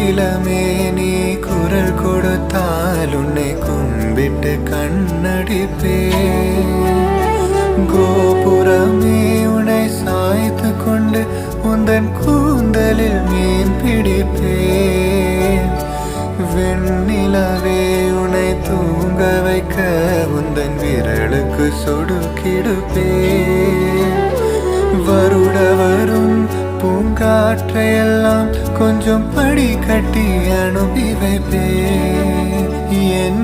வெண்ணிலமே நீ குரல் கொடுத்தால் உன்னை கும்பிட்டு கண்ணடிப்பே கோபுரமே உன்னை சாய்த்து கொண்டு உந்தன் கூந்தலில் மீன் பிடிப்பே வெண்ணிலவே உன்னை தூங்க வைக்க உந்தன் விரலுக்கு சொடுக்கிடுப்பே வருட வரும் பூங்காற்றையெல்லாம் கொஞ்சம் படி கட்டி அனுப்பி வைப்பே என்